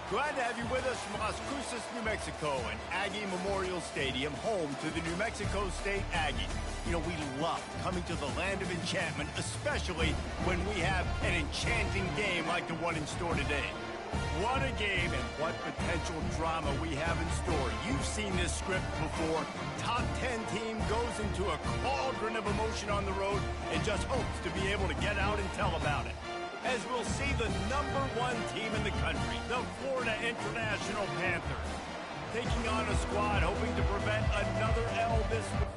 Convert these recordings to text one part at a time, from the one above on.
Glad to have you with us from Las Cruces, New Mexico, and Aggie Memorial Stadium, home to the New Mexico State Aggies. You know, we love coming to the land of enchantment, especially when we have an enchanting game like the one in store today. What a game and what potential drama we have in store. You've seen this script before. Top 10 team goes into a cauldron of emotion on the road and just hopes to be able to get out and tell about it. As we'll see the #1 team in the country, the Florida International Panthers, taking on a squad hoping to prevent another L this week.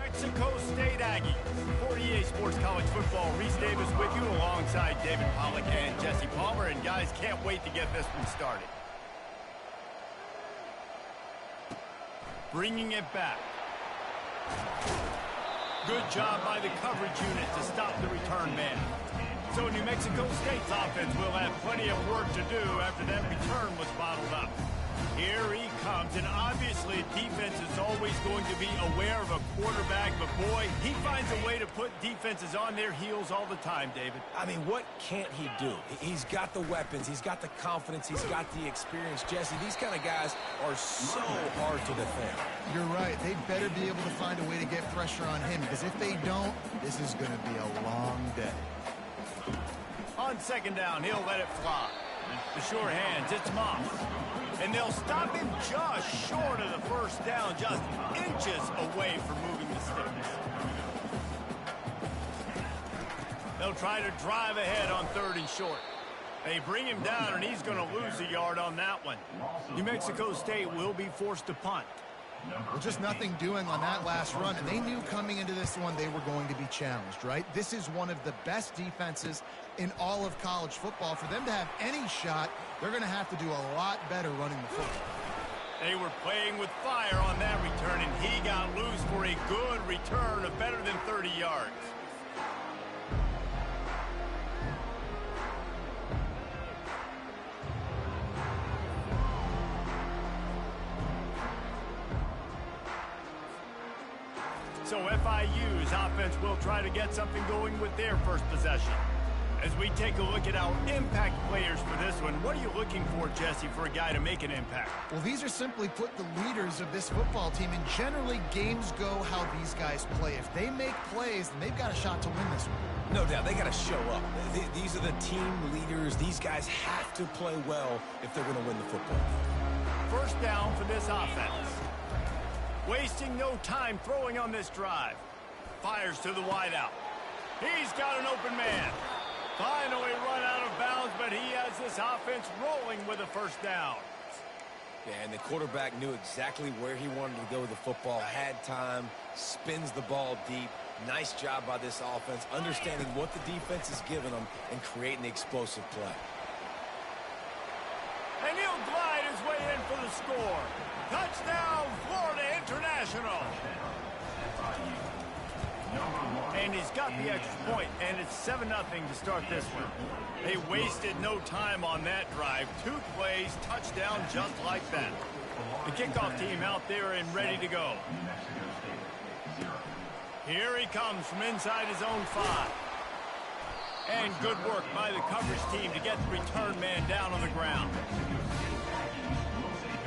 Mexico State Aggies. 48 Sports College Football, Reese Davis with you alongside David Pollack and Jesse Palmer. And guys, can't wait to get this one started. Bringing it back. Good job by the coverage unit to stop the return man. So New Mexico State's offense will have plenty of work to do after that return was bottled up. Here he comes, and obviously defense is always going to be aware of a quarterback, but boy, he finds a way to put defenses on their heels all the time, David. I mean, what can't he do? He's got the weapons, he's got the confidence, he's got the experience. Jesse, these kind of guys are so hard to defend. You're right. They better be able to find a way to get pressure on him, because if they don't, this is going to be a long day. On second down, he'll let it fly. The sure hands, it's Moss. And they'll stop him just short of the first down, just inches away from moving the sticks. They'll try to drive ahead on 3rd and short. They bring him down, and he's going to lose a yard on that one. New Mexico State will be forced to punt. Well, just nothing doing on that last run, and they knew coming into this one they were going to be challenged, right? This is one of the best defenses in all of college football. For them to have any shot, they're going to have to do a lot better running the football. They were playing with fire on that return, and he got loose for a good return of better than 30 yards. So FIU's offense will try to get something going with their first possession. As we take a look at our impact players for this one, what are you looking for, Jesse, for a guy to make an impact? Well, these are simply put the leaders of this football team, and generally games go how these guys play. If they make plays, then they've got a shot to win this one. No doubt, they got to show up. These are the team leaders. These guys have to play well if they're going to win the football. First down for this offense. Wasting no time throwing on this drive. Fires to the wideout. He's got an open man. Finally run out of bounds, but he has this offense rolling with a first down. Yeah, and the quarterback knew exactly where he wanted to go with the football, had time, spins the ball deep. Nice job by this offense, understanding what the defense is giving them and creating the explosive play. And he'll glide his way in for the score. Touchdown, Florida International. And he's got the extra point, and it's 7-0 to start this one. They wasted no time on that drive. 2 plays, touchdown just like that. The kickoff team out there and ready to go. Here he comes from inside his own 5. And good work by the coverage team to get the return man down on the ground.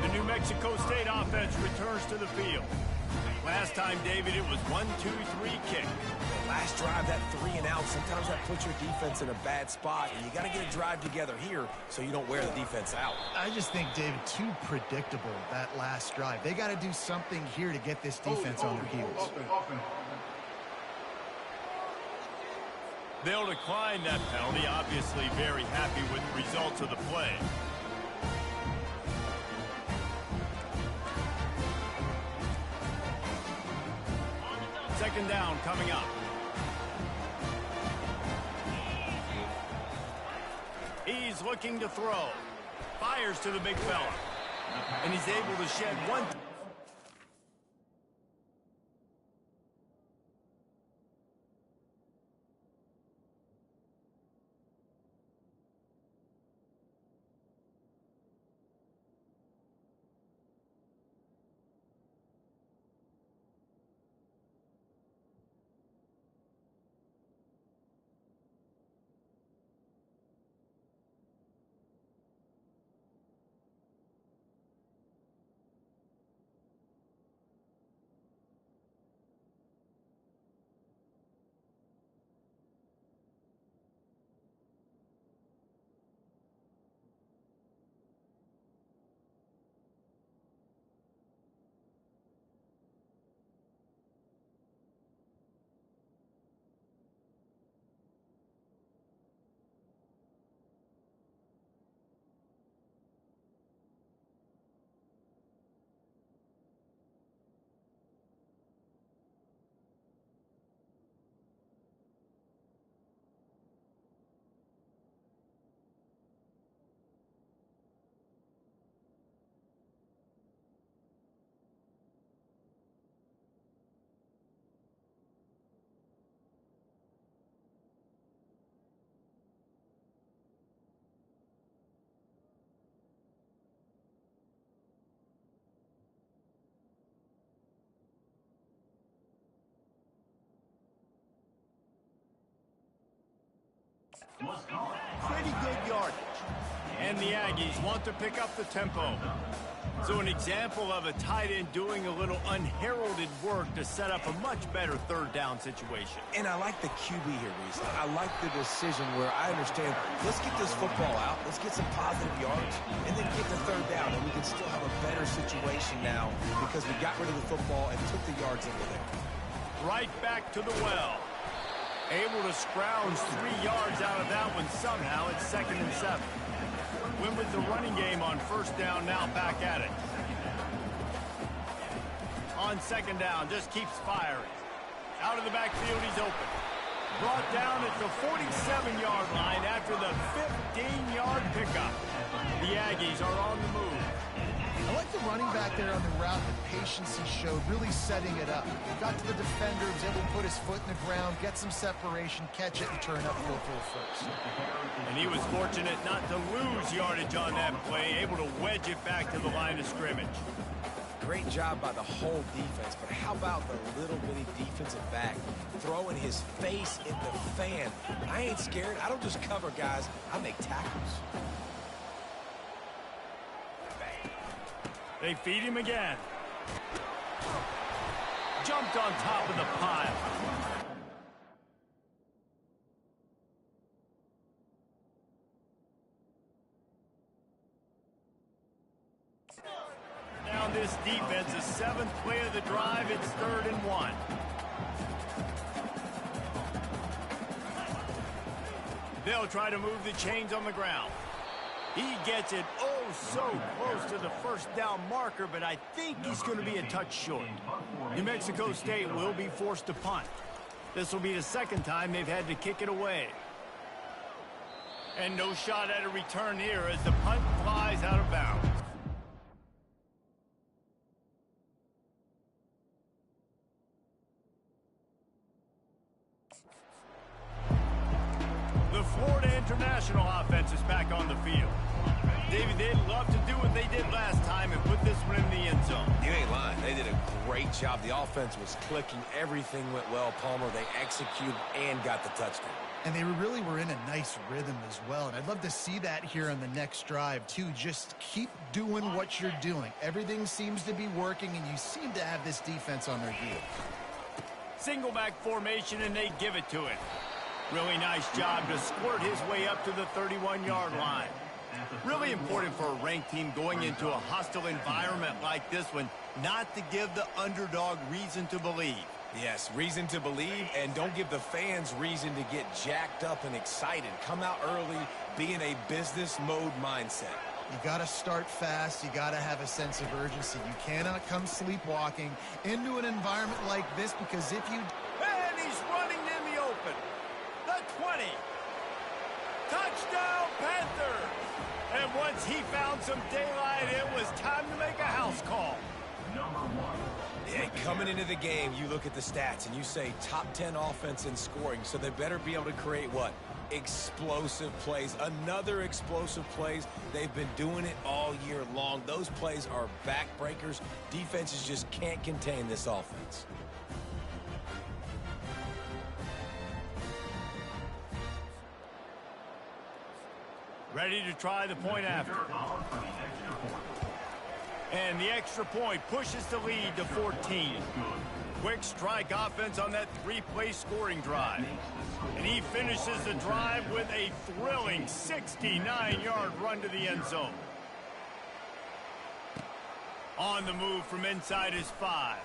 The New Mexico State offense returns to the field. Last time, David, it was 1-2-3 kick. Last drive, that 3 and out, sometimes that puts your defense in a bad spot, and you got to get a drive together here so you don't wear the defense out. I just think, David, too predictable, that last drive. They got to do something here to get this defense on their heels. They'll decline that penalty, obviously very happy with the results of the play. Second down coming up. He's looking to throw. Fires to the big fella. And he's able to shed one. Pretty good yardage. And the Aggies want to pick up the tempo. So an example of a tight end doing a little unheralded work to set up a much better third down situation. And I like the QB here, Reese. I like the decision where I understand, let's get this football out, let's get some positive yards, and then get the third down, and we can still have a better situation now because we got rid of the football and took the yards into there. Right back to the well. Able to scrounge 3 yards out of that one somehow. It's 2nd and 7. Win with the running game on first down, now back at it. On 2nd down, just keeps firing. Out of the backfield, he's open. Brought down at the 47-yard line after the 15-yard pickup. The Aggies are on the move. I like the running back there on the route, the patience he showed, really setting it up. Got to the defender, was able to put his foot in the ground, get some separation, catch it, and turn upfield for a first. And he was fortunate not to lose yardage on that play, able to wedge it back to the line of scrimmage. Great job by the whole defense, but how about the little bitty defensive back throwing his face in the fan? I ain't scared. I don't just cover guys. I make tackles. They feed him again. Jumped on top of the pile. Now this defense, the 7th play of the drive, it's 3rd and 1. They'll try to move the chains on the ground. He gets it so close to the first down marker, but I think he's going to be a touch short. New Mexico State will be forced to punt. This will be the 2nd time they've had to kick it away. And no shot at a return here as the punt flies out of bounds. The Florida International offense is back on the field. David, they'd love to do what they did last time and put this one in the end zone. You ain't lying. They did a great job. The offense was clicking. Everything went well, Palmer. They executed and got the touchdown. And they really were in a nice rhythm as well. And I'd love to see that here on the next drive, too. Just keep doing what you're doing. Everything seems to be working, and you seem to have this defense on their heels. Single back formation, and they give it to him. Really nice job to squirt his way up to the 31-yard line. Really important for a ranked team going into a hostile environment like this one, not to give the underdog reason to believe. Yes, reason to believe, and don't give the fans reason to get jacked up and excited. Come out early, be in a business mode mindset. You got to start fast. You got to have a sense of urgency. You cannot come sleepwalking into an environment like this, because if you... And he's running in the open. The 20. Touchdown, Panthers. And once he found some daylight, it was time to make a house call. Yeah, coming into the game, you look at the stats and you say top 10 offense in scoring, so they better be able to create what? Explosive plays. Another explosive plays. They've been doing it all year long. Those plays are backbreakers. Defenses just can't contain this offense. Ready to try the point after. And the extra point pushes the lead to 14. Quick strike offense on that 3-play scoring drive. And he finishes the drive with a thrilling 69-yard run to the end zone. On the move from inside his 5.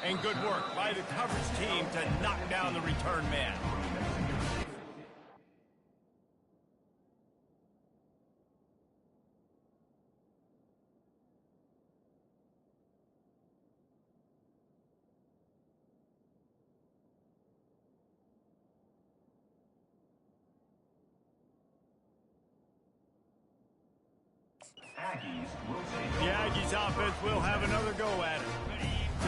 And good work by the coverage team to knock down the return man. The Aggies offense will have another go at it.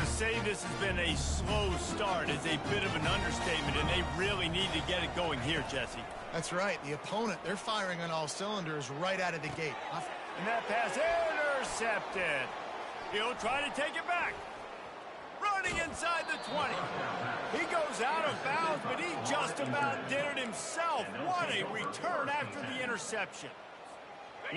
To say this has been a slow start is a bit of an understatement, and they really need to get it going here, Jesse. That's right. The opponent, they're firing on all cylinders right out of the gate. And that pass intercepted. He'll try to take it back. Running running inside the 20. He goes out of bounds, but he just about did it himself. What a return after the interception.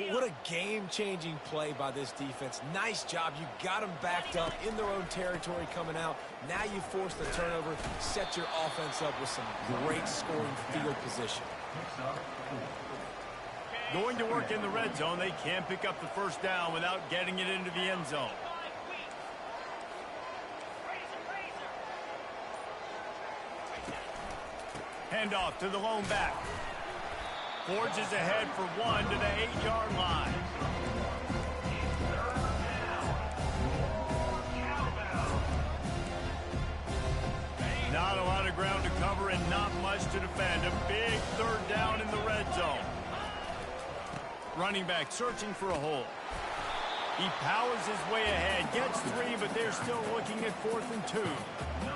What a game-changing play by this defense. Nice job. You got them backed up in their own territory coming out. Now you force the turnover, set your offense up with some great scoring field position. Going to work in the red zone. They can't pick up the first down without getting it into the end zone. Handoff to the lone back. Forges ahead for one to the 8-yard line. Not a lot of ground to cover and not much to defend. A big third down in the red zone. Running back searching for a hole. He powers his way ahead, gets 3, but they're still looking at 4th and 2.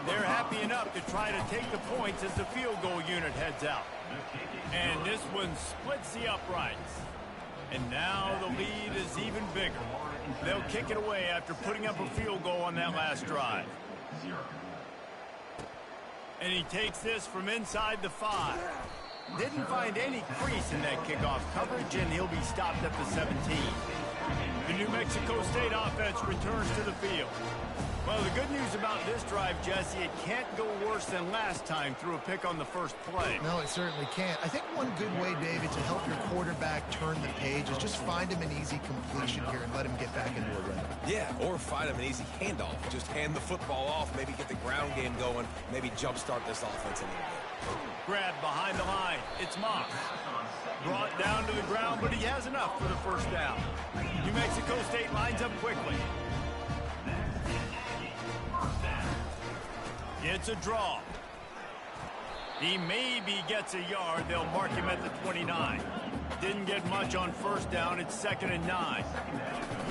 They're happy enough to try to take the points as the field goal unit heads out. And this one splits the uprights. And now the lead is even bigger. They'll kick it away after putting up a field goal on that last drive. And he takes this from inside the 5. Didn't find any crease in that kickoff coverage, and he'll be stopped at the 17. The New Mexico State offense returns to the field. Well, the good news about this drive, Jesse, it can't go worse than last time through a pick on the first play. No, it certainly can't. I think one good way, David, to help your quarterback turn the page is just find him an easy completion here and let him get back into a rhythm. Yeah, or find him an easy handoff. Just hand the football off, maybe get the ground game going, maybe jumpstart this offense a little bit. Grab behind the line. It's Moss. Brought down to the ground, but he has enough for the first down. New Mexico State lines up quickly. It's a draw. He maybe gets a yard. They'll mark him at the 29. Didn't get much on first down. It's 2nd and 9.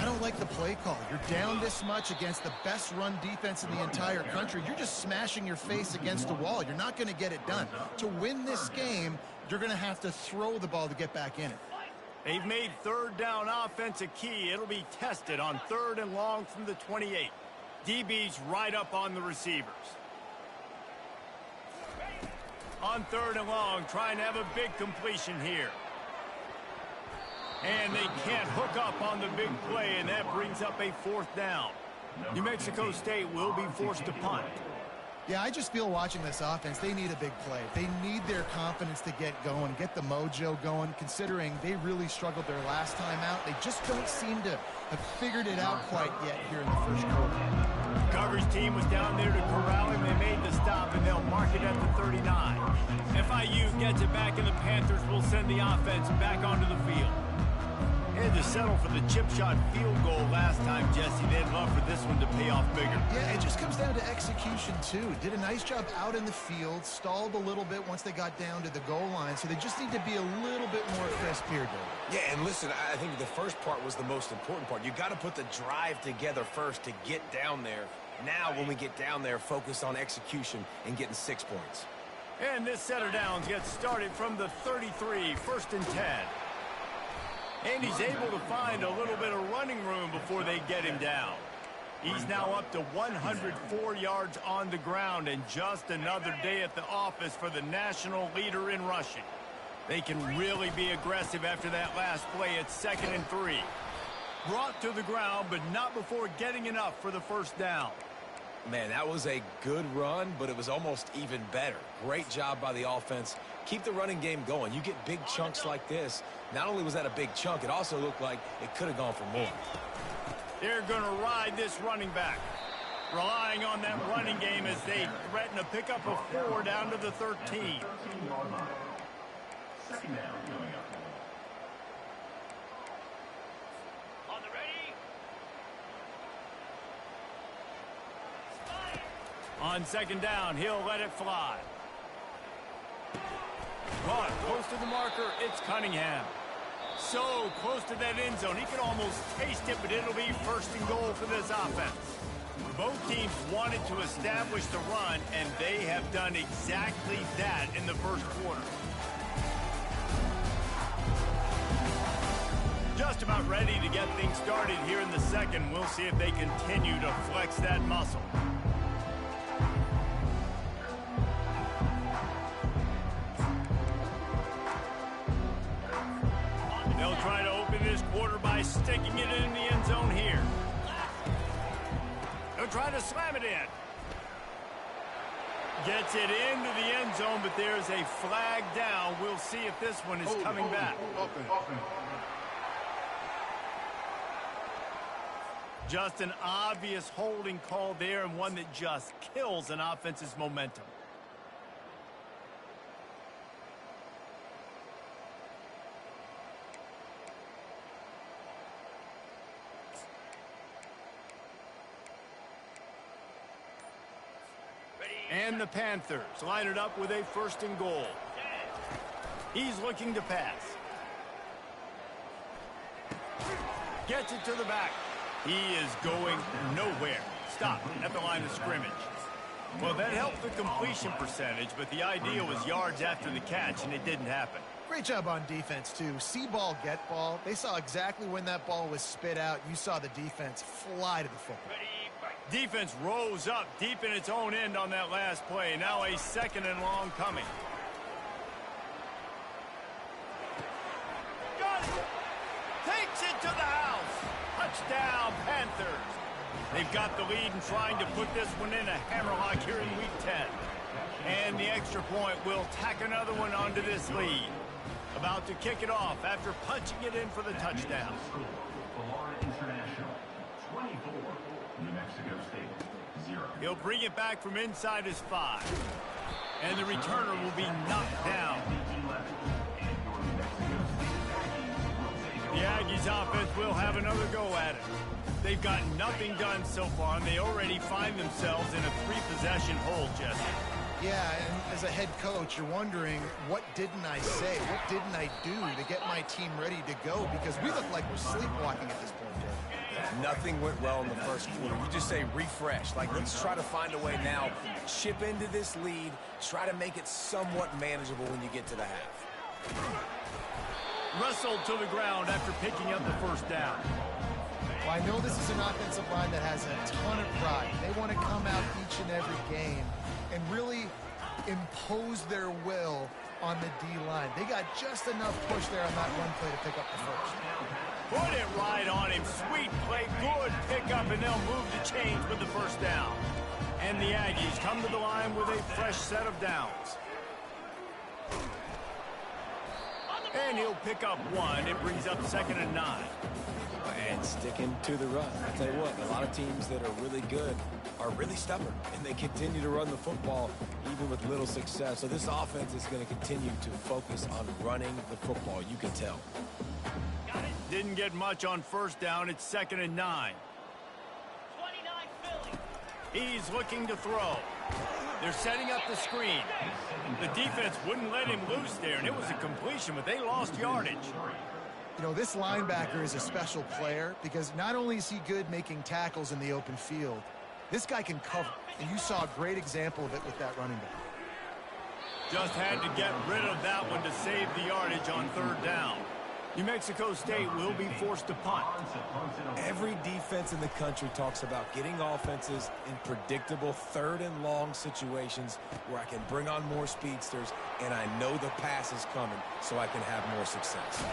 I don't like the play call. You're down this much against the best run defense in the entire country. You're just smashing your face against the wall. You're not going to get it done. To win this game, you're going to have to throw the ball to get back in it. They've made third down offense a key. It'll be tested on 3rd and long from the 28. DB's right up on the receivers. On 3rd and long, trying to have a big completion here. And they can't hook up on the big play, and that brings up a 4th down. New Mexico State will be forced to punt. Yeah, I just feel watching this offense, they need a big play. They need their confidence to get going, get the mojo going, considering they really struggled their last time out. They just don't seem to have figured it out quite yet here in the first quarter. The coverage team was down there to corral him. They made the stop, and they'll mark it at the 39. FIU gets it back, and the Panthers will send the offense back onto the field. They had to settle for the chip shot field goal last time, Jesse. They'd love for this one to pay off bigger. Yeah, it just comes down to execution, too. Did a nice job out in the field, stalled a little bit once they got down to the goal line, so they just need to be a little bit more crisp here, David. Yeah, and listen, I think the first part was the most important part. You got to put the drive together first to get down there. Now, when we get down there, focus on execution and getting 6 points. And this set of downs gets started from the 33, 1st and 10. And he's able to find a little bit of running room before they get him down. He's now up to 104 yards on the ground, and just another day at the office for the national leader in rushing. They can really be aggressive after that last play. It's 2nd and 3. Brought to the ground, but not before getting enough for the first down. Man, that was a good run, but it was almost even better. Great job by the offense. Keep the running game going. You get big chunks like this. Not only was that a big chunk, it also looked like it could have gone for more. They're going to ride this running back, relying on that running game as they threaten to pick up a 4 down to the 13. 2nd down coming up. On the ready. On 2nd down, he'll let it fly. Caught close to the marker, it's Cunningham. So close to that end zone, he can almost taste it, but it'll be 1st and goal for this offense. Both teams wanted to establish the run, and they have done exactly that in the first quarter. Just about ready to get things started here in the second. We'll see if they continue to flex that muscle. to slam it in. Gets it into the end zone, but there's a flag down. We'll see if this one is coming back. Just an obvious holding call there, and one that just kills an offense's momentum. And the Panthers line it up with a 1st and goal. He's looking to pass. Gets it to the back. He is going nowhere. Stop at the line of scrimmage. Well, that helped the completion percentage, but the idea was yards after the catch, and it didn't happen. Great job on defense, too. See ball, get ball. They saw exactly when that ball was spit out. You saw the defense fly to the football. Defense rose up deep in its own end on that last play. Now a 2nd and long coming. Got it. Takes it to the house. Touchdown, Panthers. They've got the lead and trying to put this one in a hammerlock here in Week 10. And the extra point will tack another one onto this lead. About to kick it off after punching it in for the touchdown. He'll bring it back from inside his 5. And the returner will be knocked down. The Aggies offense will have another go at it. They've got nothing done so far, and they already find themselves in a 3-possession hole, Jesse. Yeah, and as a head coach, you're wondering, what didn't I say? What didn't I do to get my team ready to go? Because we look like we're sleepwalking at this point, Jay. Nothing went well in the first quarter. You just say refresh. Like, let's try to find a way now. Chip into this lead. Try to make it somewhat manageable when you get to the half. Wrestled to the ground after picking up the 1st down. Well, I know this is an offensive line that has a ton of pride. They want to come out each and every game and really impose their will on the D-line. They got just enough push there on that run play to pick up the 1st. Put it right on him. Sweet play. Good pickup, and they'll move the chains with the 1st down. And the Aggies come to the line with a fresh set of downs. And he'll pick up 1. It brings up 2nd and 9. And sticking to the run. I'll tell you what, a lot of teams that are really good are really stubborn, and they continue to run the football even with little success. So this offense is going to continue to focus on running the football. You can tell. Didn't get much on 1st down. It's 2nd and 9. 29 Philly. He's looking to throw. They're setting up the screen. The defense wouldn't let him loose there, and it was a completion, but they lost yardage. You know, this linebacker is a special player because not only is he good making tackles in the open field, this guy can cover. And you saw a great example of it with that running back. Just had to get rid of that one to save the yardage on 3rd down. New Mexico State will be forced to punt. Every defense in the country talks about getting offenses in predictable 3rd and long situations where I can bring on more speedsters and I know the pass is coming so I can have more success.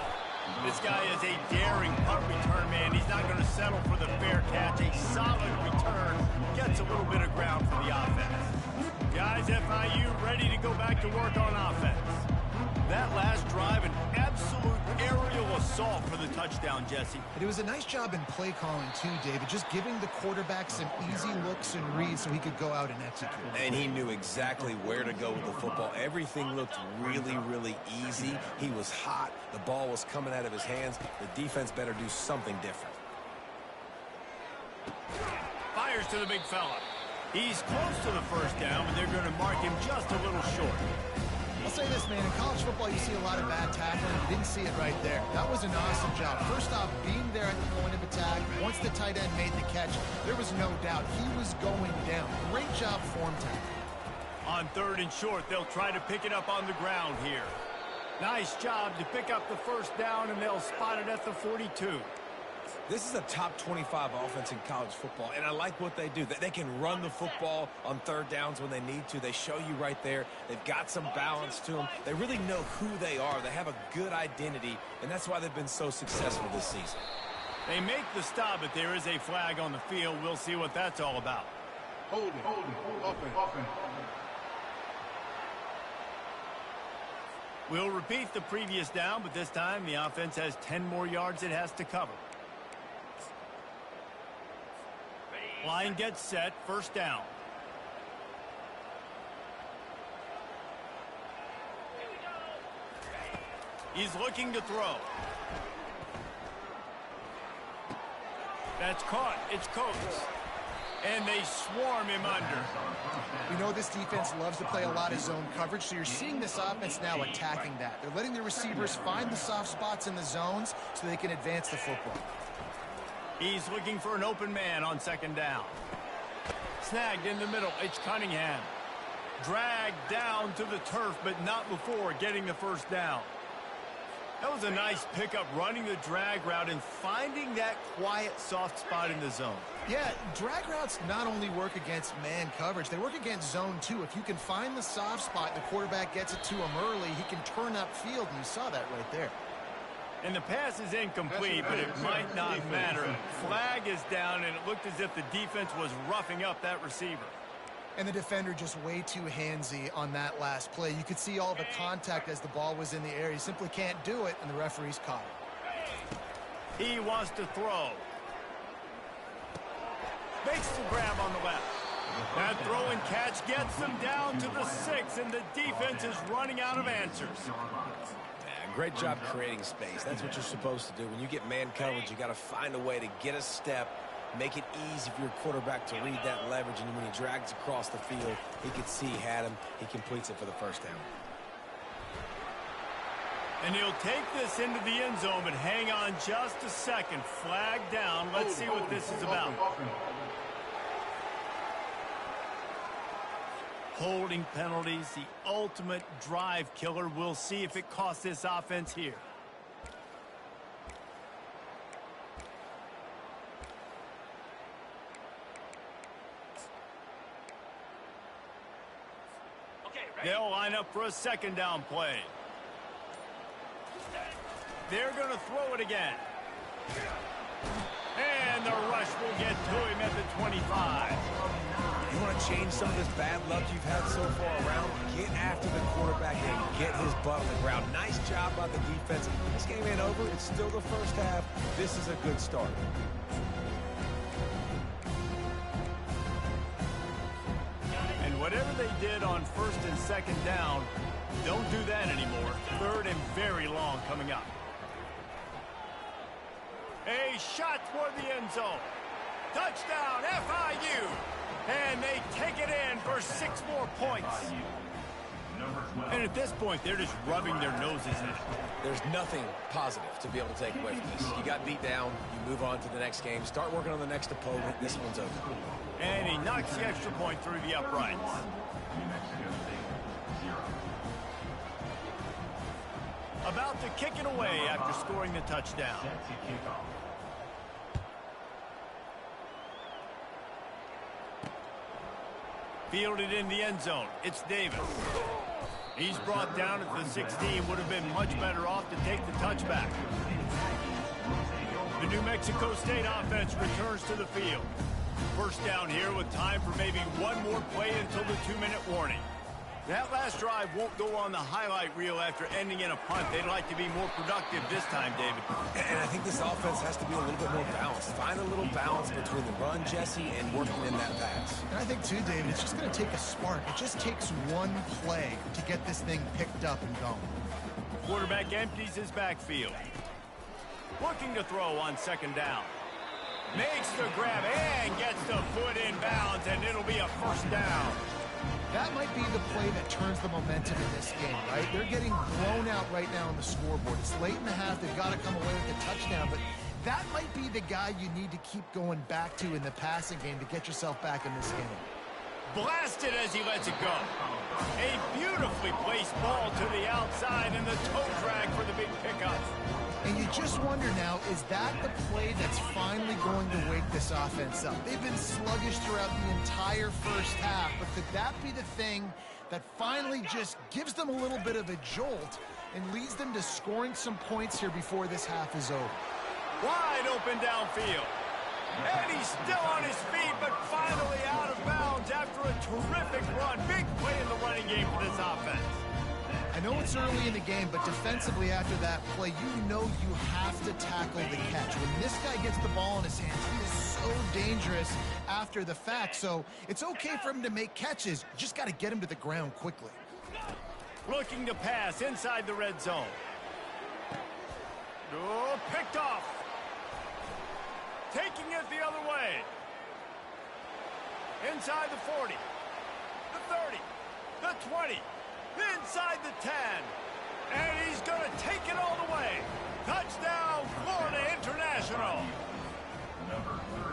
This guy is a daring punt return man. He's not going to settle for the fair catch. A solid return gets a little bit of ground for the offense. Guys, FIU ready to go back to work on offense. That last drive, an absolute aerial assault for the touchdown, Jesse. But it was a nice job in play calling, too, David, just giving the quarterback some easy looks and reads so he could go out and execute. And he knew exactly where to go with the football. Everything looked really, really easy. He was hot. The ball was coming out of his hands. The defense better do something different. Fires to the big fella. He's close to the 1st down, but they're going to mark him just a little short. I'll say this, man, in college football you see a lot of bad tackling. You didn't see it right there. That was an awesome job. First off, being there at the point of attack, once the tight end made the catch, there was no doubt he was going down. Great job form tackling. On 3rd and short, they'll try to pick it up on the ground here. Nice job to pick up the 1st down, and they'll spot it at the 42. This is a top 25 offense in college football, and I like what they do. They can run the football on 3rd downs when they need to. They show you right there. They've got some balance to them. They really know who they are. They have a good identity, and that's why they've been so successful this season. They make the stop, but there is a flag on the field. We'll see what that's all about. Open. We'll repeat the previous down, but this time the offense has 10 more yards it has to cover. Line gets set, first down. He's looking to throw. That's caught. It's Coates. And they swarm him under. We know this defense loves to play a lot of zone coverage, so you're seeing this offense now attacking that. They're letting the receivers find the soft spots in the zones so they can advance the football. He's looking for an open man on second down. Snagged in the middle. It's Cunningham. Dragged down to the turf, but not before getting the first down. That was a nice pickup, running the drag route and finding that quiet, soft spot in the zone. Yeah, drag routes not only work against man coverage, they work against zone too. If you can find the soft spot, the quarterback gets it to him early, he can turn upfield, and you saw that right there. And the pass is incomplete, but it might not matter. Flag is down, and it looked as if the defense was roughing up that receiver. And the defender just way too handsy on that last play. You could see all the contact as the ball was in the air. He simply can't do it, and the referee's caught it. He wants to throw. Makes the grab on the left. That throw and catch gets them down to the 6, and the defense is running out of answers. Great job creating space. That's what you're supposed to do. When you get man coverage, you got to find a way to get a step, make it easy for your quarterback to read that leverage, and when he drags across the field, he could see he had him. He completes it for the first down. And he'll take this into the end zone, but hang on just a second. Flag down. Let's see what this is about. Holding penalties, the ultimate drive killer. We'll see if it costs this offense here. They'll line up for a second down play. They're going to throw it again. And the rush will get to him at the 25. You want to change some of this bad luck you've had so far around? Get after the quarterback and get his butt on the ground. Nice job by the defense. This game ain't over. It's still the first half. This is a good start. And whatever they did on first and second down, don't do that anymore. Third and very long coming up. A shot toward the end zone. Touchdown, FIU. And they take it in for 6 more points. And at this point, they're just rubbing their noses in it. There's nothing positive to be able to take away from this. You got beat down. You move on to the next game. Start working on the next opponent. This one's over. And he knocks the extra point through the uprights. About to kick it away after scoring the touchdown. Fielded in the end zone. It's Davis. He's brought down at the 16. Would have been much better off to take the touchback. The New Mexico State offense returns to the field. First down here with time for maybe one more play until the 2-minute warning. That last drive won't go on the highlight reel after ending in a punt. They'd like to be more productive this time, David. And I think this offense has to be a little bit more balanced. Find a little balance between the run, Jesse, and working in that pass. And I think, too, David, it's just going to take a spark. It just takes one play to get this thing picked up and going. Quarterback empties his backfield. Looking to throw on second down. Makes the grab and gets the foot in bounds, and it'll be a first down. That might be the play that turns the momentum in this game, right? They're getting blown out right now on the scoreboard. It's late in the half. They've got to come away with a touchdown, but that might be the guy you need to keep going back to in the passing game to get yourself back in this game. Blasted as he lets it go. A beautifully placed ball to the outside and the toe drag for the big pickup. And you just wonder now, is that the play that's finally going to wake this offense up? They've been sluggish throughout the entire first half, but could that be the thing that finally just gives them a little bit of a jolt and leads them to scoring some points here before this half is over? Wide open downfield. And he's still on his feet, but finally out of bounds terrific run. Big play in the running game for this offense. I know it's early in the game, but defensively after that play, you know you have to tackle the catch. When this guy gets the ball in his hands, he is so dangerous after the fact. So it's okay for him to make catches. You just got to get him to the ground quickly. Looking to pass inside the red zone. Oh, picked off. Taking it the other way. Inside the 40. The 30. The 20. Inside the 10. And he's going to take it all the way. Touchdown, Florida International.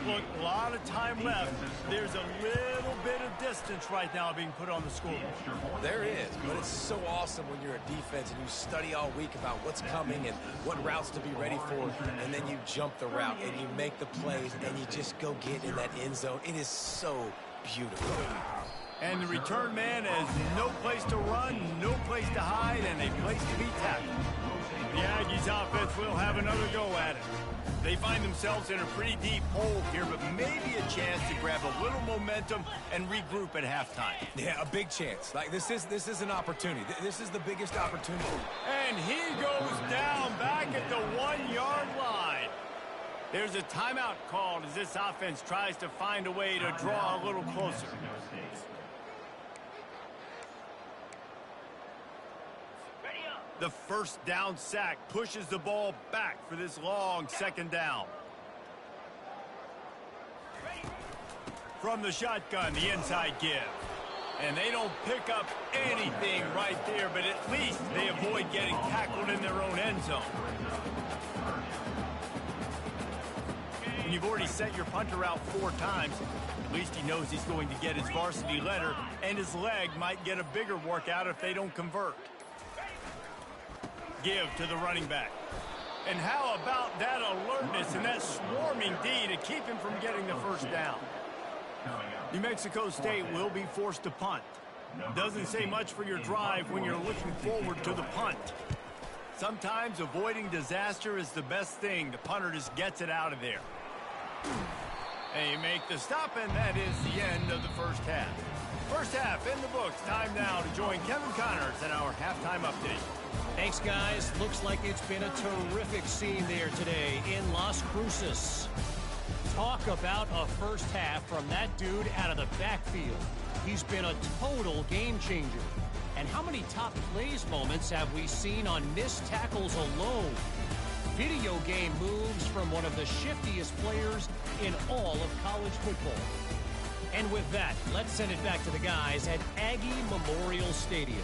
Look, a lot of time left. There's a little bit of distance right now being put on the scoreboard. There is, but it's so awesome when you're a defense and you study all week about what's coming and what routes to be ready for, and then you jump the route and you make the plays and you just go get in that end zone. It is so beautiful. And the return man has no place to run, no place to hide, and a place to be tackled. The Aggies offense will have another go at it. They find themselves in a pretty deep hole here, but maybe a chance to grab a little momentum and regroup at halftime. Yeah, a big chance. Like this is an opportunity. This is the biggest opportunity. And he goes down back at the 1-yard line. There's a timeout called as this offense tries to find a way to draw a little closer. The first down sack pushes the ball back for this long second down. From the shotgun, the inside give. And they don't pick up anything right there, but at least they avoid getting tackled in their own end zone. When you've already sent your punter out 4 times, at least he knows he's going to get his varsity letter, and his leg might get a bigger workout if they don't convert. Give to the running back. And how about that alertness and that swarming D to keep him from getting the first down? New Mexico State will be forced to punt. Doesn't say much for your drive when you're looking forward to the punt. Sometimes avoiding disaster is the best thing. The punter just gets it out of there. They make the stop, and that is the end of the first half. First half in the books. Time now to join Kevin Connors in our halftime update. Thanks, guys. Looks like it's been a terrific scene there today in Las Cruces. Talk about a first half from that dude out of the backfield. He's been a total game changer. And how many top plays moments have we seen on missed tackles alone? Video game moves from one of the shiftiest players in all of college football. And with that, let's send it back to the guys at Aggie Memorial Stadium.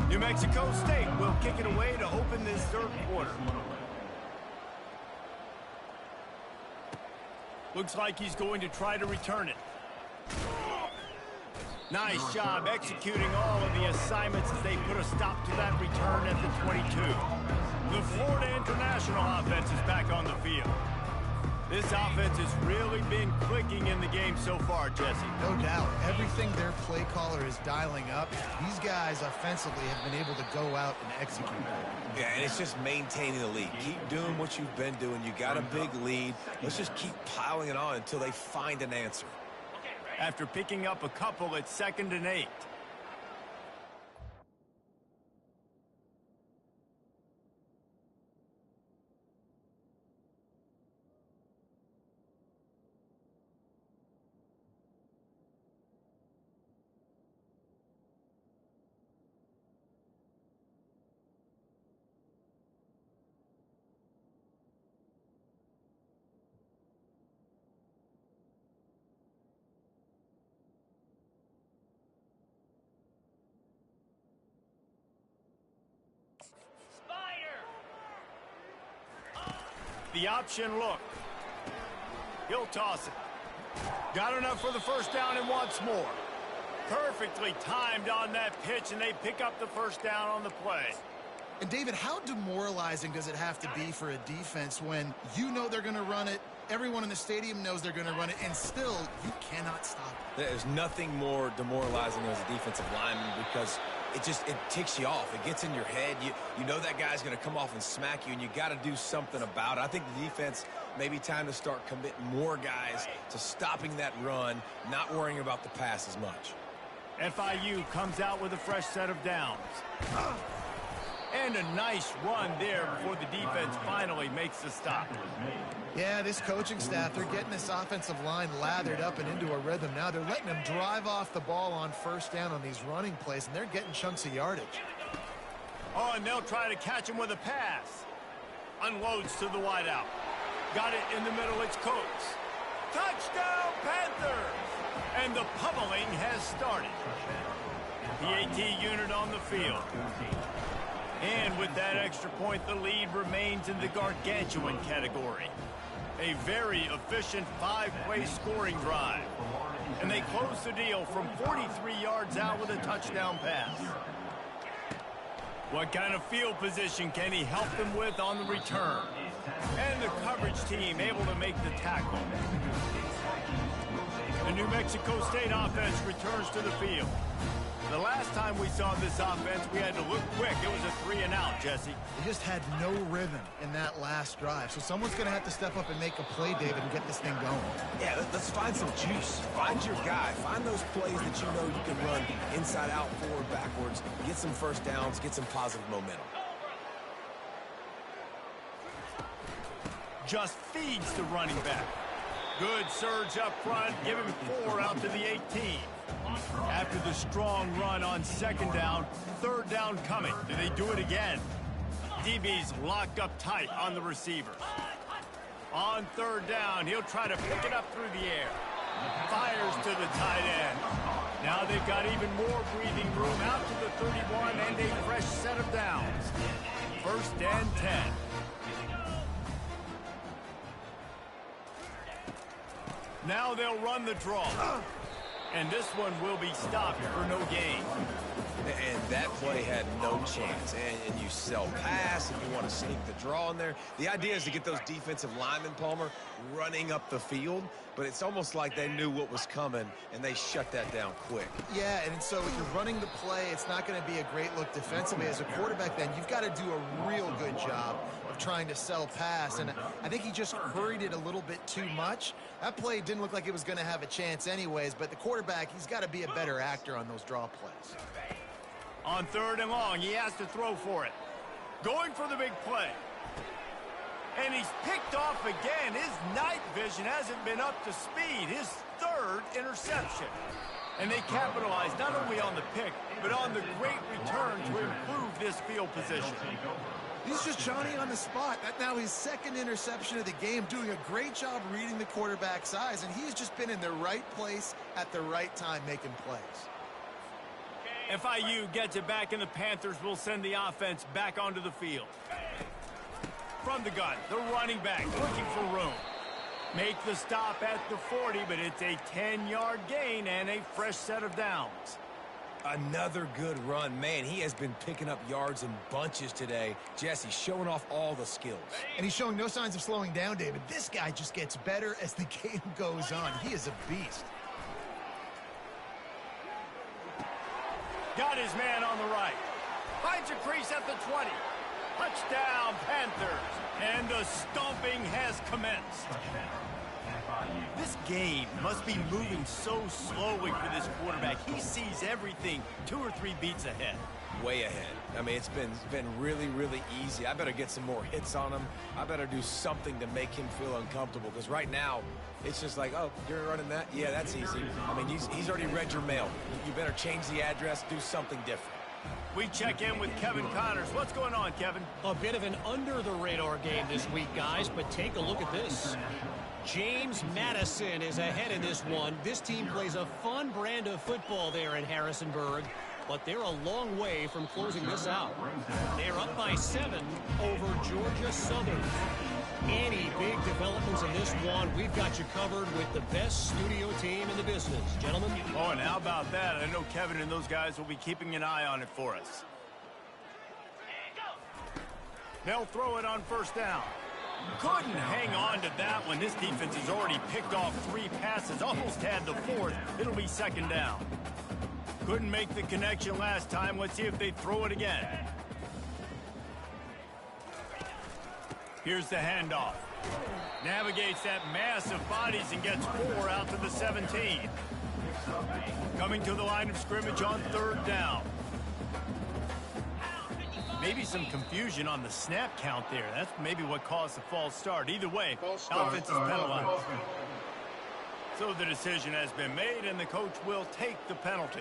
New Mexico State will kick it away to open this third quarter. Looks like he's going to try to return it. Nice job executing all of the assignments as they put a stop to that return at the 22. The Florida International offense is back on the field. This offense has really been clicking in the game so far, Jesse. No doubt. Everything their play caller is dialing up, these guys offensively have been able to go out and execute. Yeah, and it's just maintaining the lead. Keep doing what you've been doing. You got a big lead. Let's just keep piling it on until they find an answer. After picking up a couple, it's 2nd and 8. The option look. He'll toss it. Got enough for the first down and wants more. Perfectly timed on that pitch, and they pick up the first down on the play. And David, how demoralizing does it have to be for a defense when you know they're going to run it, everyone in the stadium knows they're going to run it, and still you cannot stop it? There's nothing more demoralizing as a defensive lineman because it ticks you off. It gets in your head. You know that guy's going to come off and smack you, and you got to do something about it. I think the defense maybe time to start committing more guys to stopping that run, not worrying about the pass as much. FIU comes out with a fresh set of downs. And a nice run there before the defense finally makes the stop. Yeah, this coaching staff, they're getting this offensive line lathered up and into a rhythm. Now they're letting them drive off the ball on first down on these running plays, and they're getting chunks of yardage. Oh, and they'll try to catch him with a pass. Unloads to the wideout. Got it in the middle, it's Coates. Touchdown, Panthers! And the pummeling has started. PAT unit on the field. And with that extra point, the lead remains in the gargantuan category. A very efficient 5-play scoring drive. And they close the deal from 43 yards out with a touchdown pass. What kind of field position can he help them with on the return? And the coverage team able to make the tackle. The New Mexico State offense returns to the field. The last time we saw this offense, we had to look quick. It was a 3-and-out, Jesse. They just had no rhythm in that last drive. So someone's going to have to step up and make a play, David, and get this thing going. Yeah, let's find some juice. Find your guy. Find those plays that you know you can run inside out, forward, backwards. Get some first downs. Get some positive momentum. Just feeds the running back. Good surge up front. Give him 4 out to the 18. After the strong run on second down, third down coming. Do they do it again? DB's locked up tight on the receivers. On third down, he'll try to pick it up through the air. Fires to the tight end. Now they've got even more breathing room out to the 31 and a fresh set of downs. First and 10. Now they'll run the draw. And this one will be stopped for no gain. And that play had no chance. And you sell pass, and you want to sneak the draw in there. The idea is to get those defensive linemen, Palmer, running up the field. But it's almost like they knew what was coming, and they shut that down quick. Yeah, and so if you're running the play, it's not going to be a great look defensively. As a quarterback, then, you've got to do a real good job of trying to sell pass. And I think he just hurried it a little bit too much. That play didn't look like it was going to have a chance anyways, but the quarterback, he's got to be a better actor on those draw plays. On third and long, he has to throw for it. Going for the big play. And he's picked off again. His night vision hasn't been up to speed. His third interception. And they capitalize not only on the pick, but on the great return to improve this field position. He's just Johnny on the spot. That's now his second interception of the game, doing a great job reading the quarterback's eyes, and he's just been in the right place at the right time making plays. FIU gets it back, and the Panthers will send the offense back onto the field. From the gun, the running back looking for room. Make the stop at the 40, but it's a 10-yard gain and a fresh set of downs. Another good run. Man, he has been picking up yards in bunches today. Jesse showing off all the skills. And he's showing no signs of slowing down, David. This guy just gets better as the game goes on. He is a beast. Got his man on the right. Finds a crease at the 20. Touchdown, Panthers. And the stomping has commenced. This game must be moving so slowly for this quarterback. He sees everything 2 or 3 beats ahead. Way ahead. I mean, it's been really, really easy. I better get some more hits on him. I better do something to make him feel uncomfortable, because right now, it's just like, oh, you're running that? Yeah, that's easy. I mean, he's already read your mail. You better change the address, do something different. We check in with Kevin Connors. What's going on, Kevin? A bit of an under-the-radar game this week, guys, but take a look at this. James Madison is ahead in this one. This team plays a fun brand of football there in Harrisonburg, but they're a long way from closing this out. They're up by 7 over Georgia Southern. Any big developments in this one, we've got you covered with the best studio team in the business. Gentlemen. Oh, and how about that? I know Kevin and those guys will be keeping an eye on it for us. They'll throw it on first down. Couldn't hang on to that one. This defense has already picked off 3 passes, almost had the 4th. It'll be second down. Couldn't make the connection last time. Let's see if they throw it again. Here's the handoff. Navigates that mass of bodies and gets 4 out to the 17. Coming to the line of scrimmage on third down. Maybe some confusion on the snap count there. That's maybe what caused the false start. Either way, offense is penalized. So the decision has been made, and the coach will take the penalty.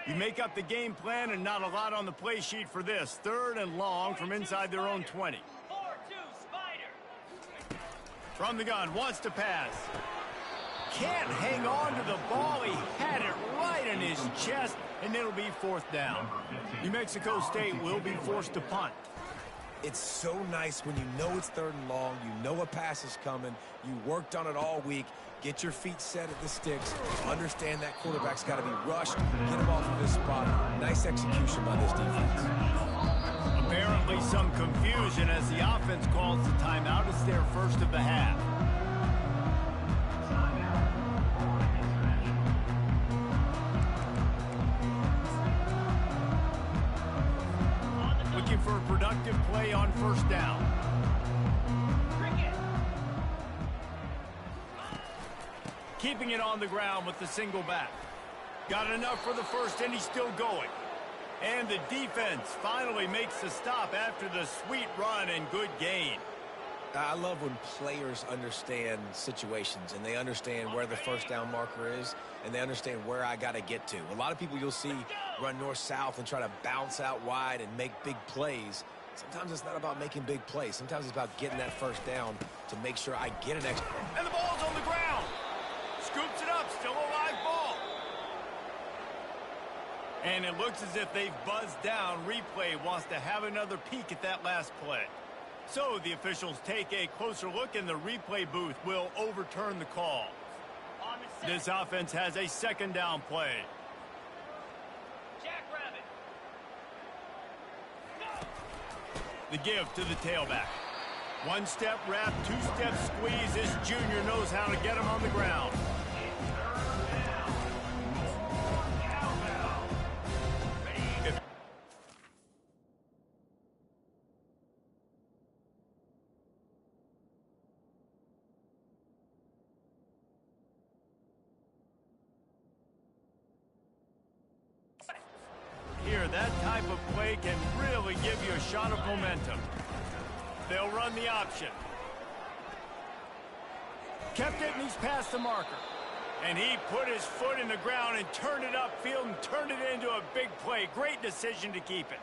You make up the game plan, and not a lot on the play sheet for this. 3rd and long from inside their own 20. From the gun, wants to pass. Can't hang on to the ball. He had it right in his chest, and it'll be 4th down. New Mexico State will be forced to punt. It's so nice when you know it's 3rd and long, you know a pass is coming, you worked on it all week, get your feet set at the sticks, understand that quarterback's got to be rushed, get him off of his spot. Nice execution by this defense. Apparently some confusion as the offense calls the timeout. It's their first of the half. Looking for a productive play on first down. Keeping it on the ground with the single back. Got enough for the first, and he's still going. And the defense finally makes the stop after the sweet run and good gain. I love when players understand situations and they understand where the first down marker is and they understand where I got to get to. A lot of people you'll see run north-south and try to bounce out wide and make big plays. Sometimes it's not about making big plays. Sometimes it's about getting that first down to make sure I get an extra. And the ball's on the ground. Scoops it up. Still a live ball. And it looks as if they've buzzed down. Replay wants to have another peek at that last play. So the officials take a closer look, and the replay booth will overturn the call. This offense has a second down play. The give to the tailback. 1-step wrap, 2-step squeeze. This junior knows how to get him on the ground. Here, that type of play can really give you a shot of momentum. They'll run the option. Kept it, and he's past the marker. And he put his foot in the ground and turned it upfield and turned it into a big play. Great decision to keep it.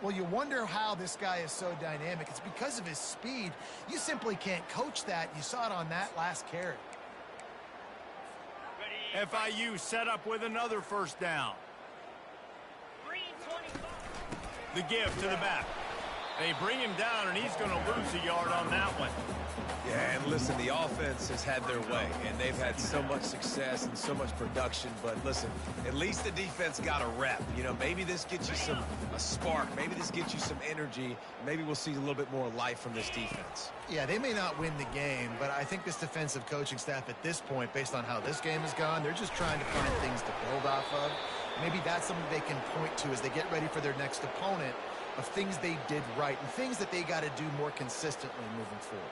Well, you wonder how this guy is so dynamic. It's because of his speed. You simply can't coach that. You saw it on that last carry. FIU set up with another first down. The give to the back. They bring him down, and he's going to lose a yard on that one. Yeah, and listen, the offense has had their way, and they've had so much success and so much production. But listen, at least the defense got a rep. You know, maybe this gets you a spark. Maybe this gets you some energy. Maybe we'll see a little bit more life from this defense. Yeah, they may not win the game, but I think this defensive coaching staff at this point, based on how this game has gone, they're just trying to find things to build off of. Maybe that's something they can point to as they get ready for their next opponent, of things they did right and things that they got to do more consistently moving forward.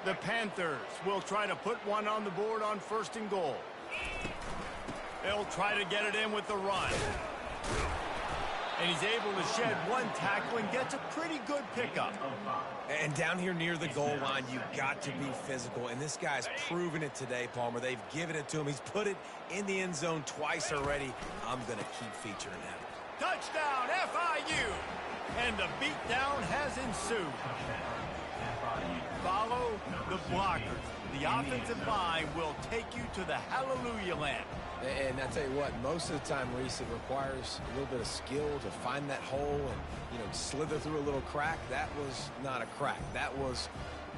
The Panthers will try to put one on the board on 1st and goal. They'll try to get it in with the run. And he's able to shed one tackle and gets a pretty good pickup. And down here near the goal line, you've got to be physical. And this guy's proven it today, Palmer. They've given it to him. He's put it in the end zone twice already. I'm going to keep featuring him. Touchdown, FIU! And the beatdown has ensued. Follow the blockers. The offensive line will take you to the Hallelujah land. And I tell you what, most of the time, Reese, it requires a little bit of skill to find that hole and, you know, slither through a little crack. That was not a crack. That was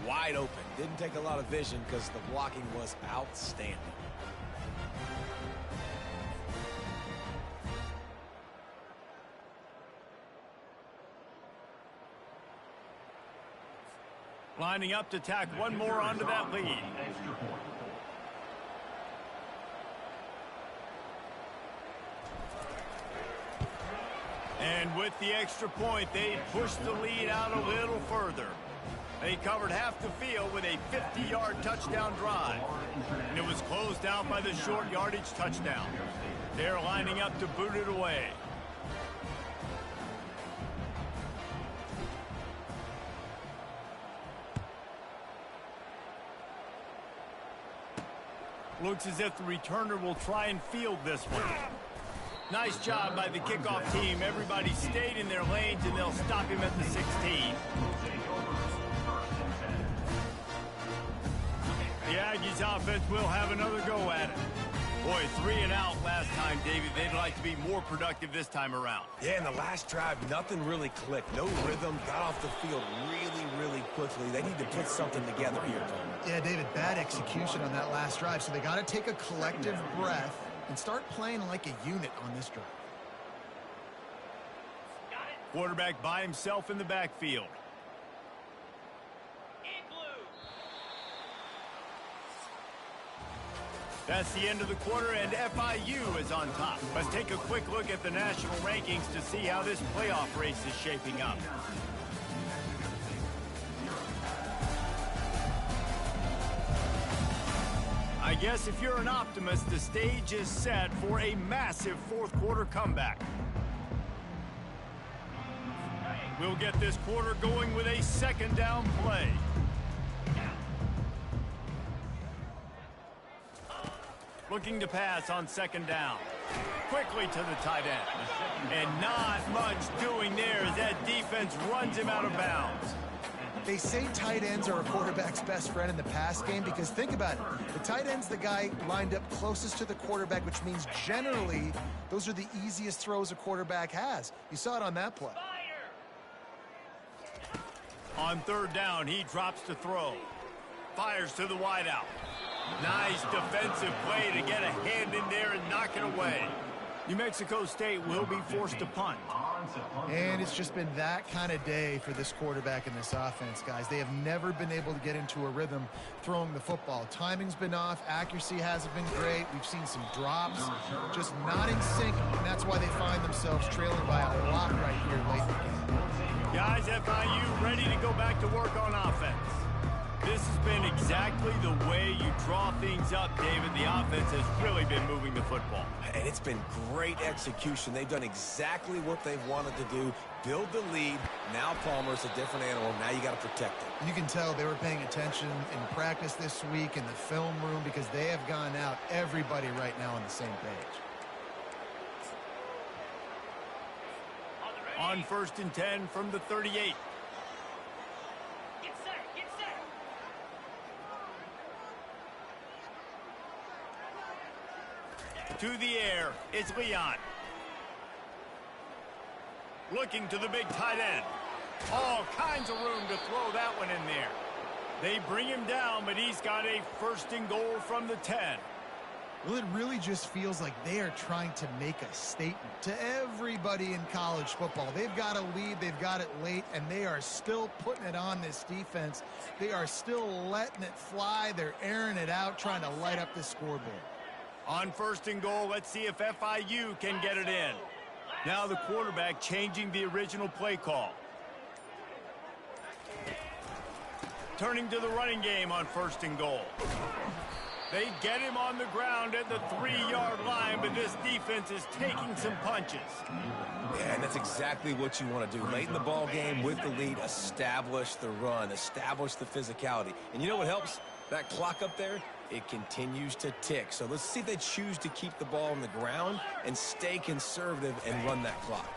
wide open. Didn't take a lot of vision because the blocking was outstanding. Lining up to tack one more onto that lead. And with the extra point, they pushed the lead out a little further. They covered half the field with a 50-yard touchdown drive. And it was closed out by the short yardage touchdown. They're lining up to boot it away. Looks as if the returner will try and field this one. Nice job by the kickoff team. Everybody stayed in their lanes, and they'll stop him at the 16. The Aggies offense will have another go at it. Boy, 3 and out last time, David. They'd like to be more productive this time around. Yeah, in the last drive, nothing really clicked. No rhythm. Got off the field really quickly. They need to put something together here, Tom. Yeah, David, bad execution on that last drive. So they got to take a collective breath and start playing like a unit on this drive. Quarterback by himself in the backfield. That's the end of the quarter, and FIU is on top. Let's take a quick look at the national rankings to see how this playoff race is shaping up. I guess if you're an optimist, the stage is set for a massive fourth quarter comeback. We'll get this quarter going with a second down play. Looking to pass on second down. Quickly to the tight end. And not much doing there as that defense runs him out of bounds. They say tight ends are a quarterback's best friend in the pass game because think about it. The tight end's the guy lined up closest to the quarterback, which means generally those are the easiest throws a quarterback has. You saw it on that play. On third down, he drops to throw. Fires to the wideout. Nice defensive play to get a hand in there and knock it away. New Mexico State will be forced to punt. And it's just been that kind of day for this quarterback and this offense, guys. They have never been able to get into a rhythm throwing the football. Timing's been off. Accuracy hasn't been great. We've seen some drops, just not in sync, and that's why they find themselves trailing by a lot right here late in the game. Guys, FIU ready to go back to work on offense. This has been exactly the way you draw things up, David. The offense has really been moving the football. And it's been great execution. They've done exactly what they've wanted to do. Build the lead. Now Palmer's a different animal. Now you got to protect it. You can tell they were paying attention in practice this week in the film room because they have gone out, everybody right now on the same page. On 1st and 10 from the 38. To the air, it's Leon. Looking to the big tight end. All kinds of room to throw that one in there. They bring him down, but he's got a 1st and goal from the 10. Well, it really just feels like they are trying to make a statement to everybody in college football. They've got a lead, they've got it late, and they are still putting it on this defense. They are still letting it fly. They're airing it out, trying to light up the scoreboard. On 1st and goal, let's see if FIU can get it in. Now the quarterback changing the original play call. Turning to the running game on 1st and goal. They get him on the ground at the 3-yard line, but this defense is taking some punches. Yeah, and that's exactly what you want to do. Late in the ball game with the lead, establish the run, establish the physicality. And you know what helps? That clock up there, it continues to tick. So let's see if they choose to keep the ball on the ground and stay conservative and run that clock.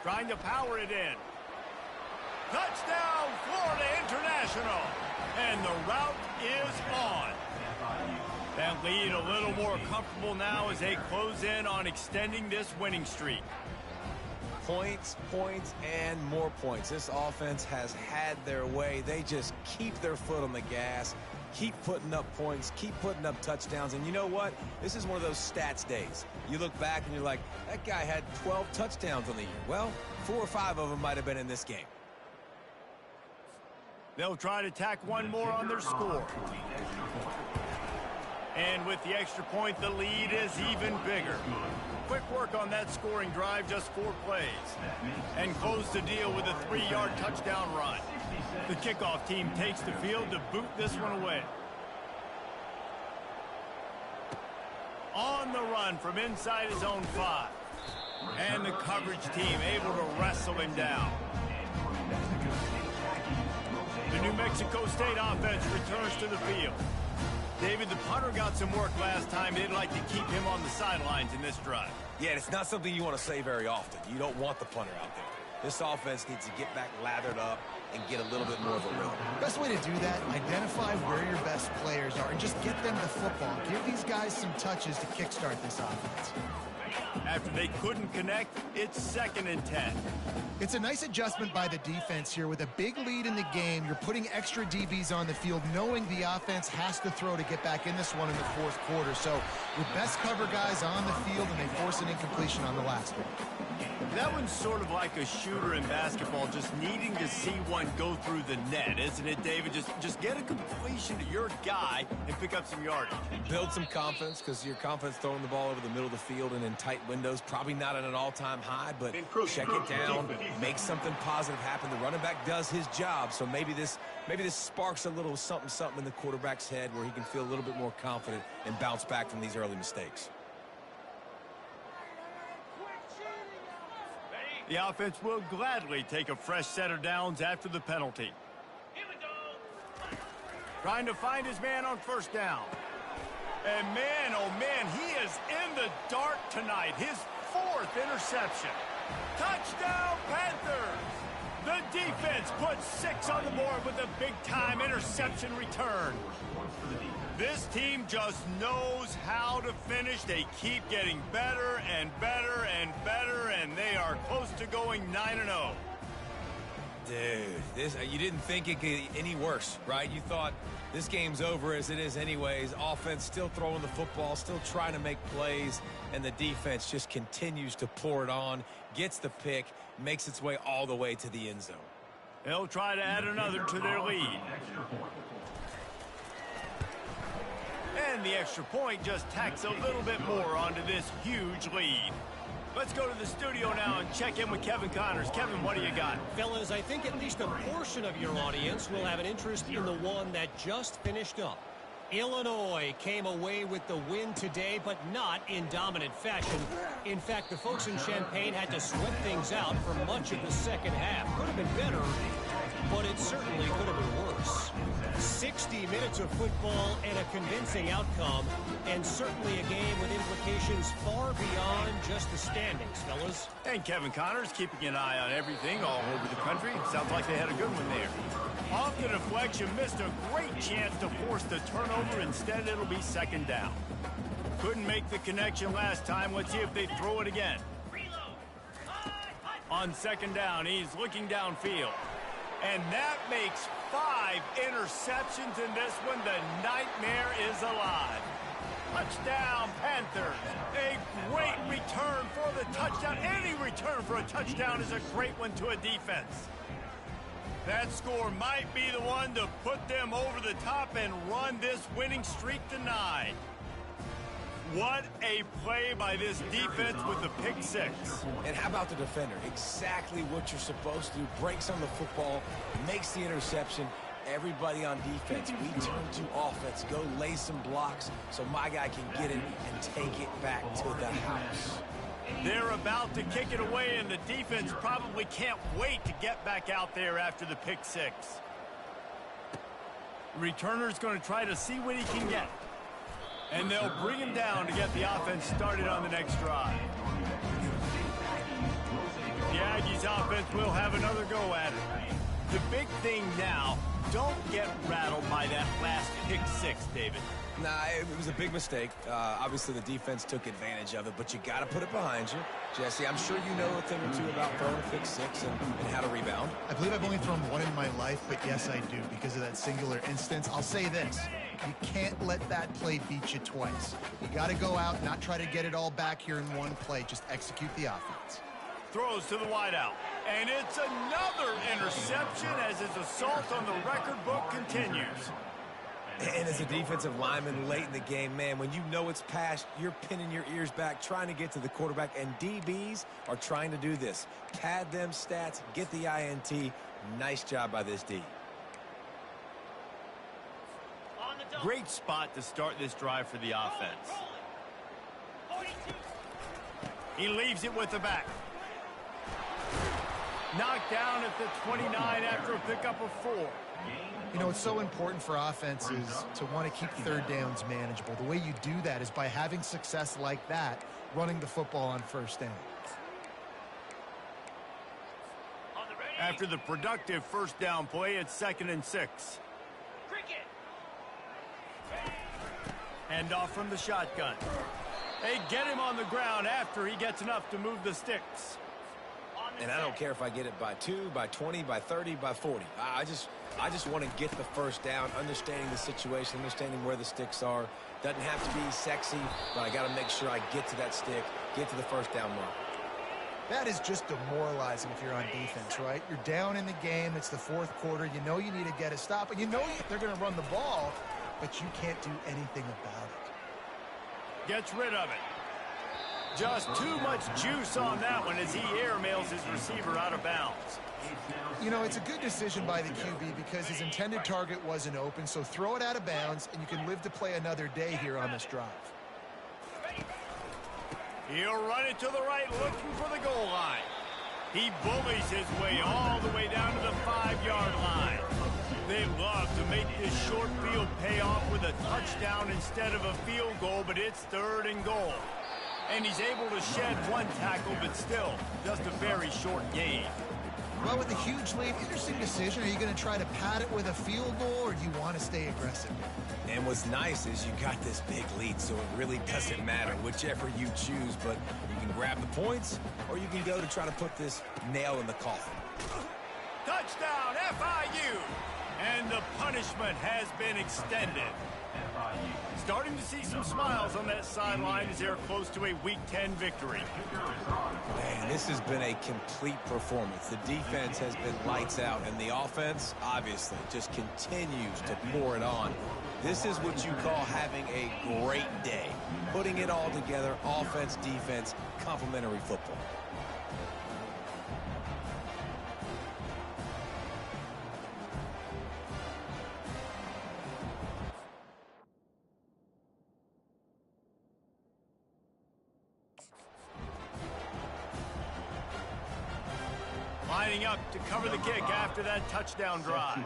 Trying to power it in. Touchdown, Florida International. And the route is on. That lead a little more comfortable now as they close in on extending this winning streak. Points, points, and more points. This offense has had their way. They just keep their foot on the gas, keep putting up points, keep putting up touchdowns. And you know what? This is one of those stats days. You look back and you're like, that guy had 12 touchdowns on the year. Well, 4 or 5 of them might have been in this game. They'll try to tack one more on their score. And with the extra point, the lead is even bigger. Quick work on that scoring drive, just 4 plays. And close the deal with a 3-yard touchdown run. The kickoff team takes the field to boot this one away. On the run from inside his own 5. And the coverage team able to wrestle him down. The New Mexico State offense returns to the field. David, the punter got some work last time. They'd like to keep him on the sidelines in this drive. Yeah, it's not something you want to say very often. You don't want the punter out there. This offense needs to get back lathered up and get a little bit more of a rhythm. Best way to do that, identify where your best players are and just get them the football. Give these guys some touches to kickstart this offense. After they couldn't connect, it's 2nd and 10. It's a nice adjustment by the defense here. With a big lead in the game, you're putting extra DBs on the field, knowing the offense has to throw to get back in this one in the 4th quarter. So with best cover guys on the field, and they force an incompletion on the last one. That one's sort of like a shooter in basketball, just needing to see one go through the net, isn't it, David? Just get a completion to your guy and pick up some yardage. Build some confidence, because your confidence throwing the ball over the middle of the field and in tight windows, probably not at an all-time high, but check it down, make something positive happen. The running back does his job, so maybe this sparks a little something in the quarterback's head where he can feel a little bit more confident and bounce back from these early mistakes. The offense will gladly take a fresh set of downs after the penalty. Trying to find his man on 1st down. And man, oh man, he is in the dark tonight. His 4th interception. Touchdown, Panthers! The defense puts 6 on the board with a big-time interception return. This team just knows how to finish. They keep getting better and better and better, and they are close to going 9-0. Dude, you didn't think it could get any worse, right? You thought this game's over as it is anyways. Offense still throwing the football, still trying to make plays, and the defense just continues to pour it on, gets the pick, makes its way all the way to the end zone. They'll try to add another to their lead. And the extra point just tacks a little bit more onto this huge lead. Let's go to the studio now and check in with Kevin Connors. Kevin, what do you got? Fellas, I think at least a portion of your audience will have an interest in the one that just finished up. Illinois came away with the win today, but not in dominant fashion. In fact, the folks in Champaign had to sweat things out for much of the 2nd half. Could have been better, but it certainly could have been worse. 60 minutes of football and a convincing outcome, and certainly a game with implications far beyond just the standings, fellas. And Kevin Connors keeping an eye on everything all over the country. Sounds like they had a good one there. Off the deflection, missed a great chance to force the turnover. Instead, it'll be 2nd down. Couldn't make the connection last time. Let's see if they throw it again. On 2nd down, he's looking downfield. And that makes 5 interceptions in this one. The nightmare is alive. Touchdown, Panthers. A great return for the touchdown. Any return for a touchdown is a great one to a defense. That score might be the one to put them over the top and run this winning streak to 9. What a play by this defense with the pick 6. And how about the defender? Exactly what you're supposed to do. Breaks on the football, makes the interception. Everybody on defense, we turn to offense. Go lay some blocks so my guy can get it and take it back to the house. They're about to kick it away, and the defense probably can't wait to get back out there after the pick 6. Returner's going to try to see what he can get. And they'll bring him down to get the offense started on the next drive. The Aggies offense will have another go at it. The big thing now, don't get rattled by that last pick 6, David. Nah, it was a big mistake. Obviously, the defense took advantage of it, but you got to put it behind you. Jesse, I'm sure you know a thing or two about throwing a pick six and how to rebound. I believe I've only thrown one in my life, but yes, I do because of that singular instance. I'll say this. You can't let that play beat you twice. You got to go out, not try to get it all back here in one play. Just execute the offense. Throws to the wideout. And it's another interception as his assault on the record book continues. And as a defensive lineman late in the game, man, when you know it's past, you're pinning your ears back, trying to get to the quarterback, and DBs are trying to do this. Pad them stats, get the INT. Nice job by this D. Great spot to start this drive for the offense. He leaves it with the back. Knocked down at the 29 after a pickup of 4. You know, it's so important for offenses to want to keep third downs manageable. The way you do that is by having success like that, running the football on first down. After the productive first down play, it's 2nd and 6. Hand off from the shotgun. They get him on the ground after he gets enough to move the sticks. And I don't care if I get it by 2, by 20, by 30, by 40. I just want to get the first down, understanding the situation, understanding where the sticks are. Doesn't have to be sexy, but I got to make sure I get to that stick, get to the first down mark. That is just demoralizing if you're on defense, right? You're down in the game. It's the 4th quarter. You know you need to get a stop, and you know they're going to run the ball, but you can't do anything about it. Gets rid of it. Just too much juice on that one as he airmails his receiver out of bounds. You know, it's a good decision by the QB because his intended target wasn't open, so throw it out of bounds, and you can live to play another day here on this drive. He'll run it to the right, looking for the goal line. He bullies his way all the way down to the 5-yard line. They love to make this short field pay off with a touchdown instead of a field goal, but it's 3rd and goal. And he's able to shed 1 tackle, but still, just a very short gain. Well, with a huge lead, interesting decision. Are you going to try to pad it with a field goal, or do you want to stay aggressive? And what's nice is you got this big lead, so it really doesn't matter whichever you choose, but you can grab the points, or you can go to try to put this nail in the coffin. Touchdown, FIU! And the punishment has been extended. Starting to see some smiles on that sideline as they're close to a Week 10 victory. Man, this has been a complete performance. The defense has been lights out, and the offense, obviously, just continues to pour it on. This is what you call having a great day. Putting it all together, offense, defense, complementary football. Lining up to cover the kick after that touchdown drive.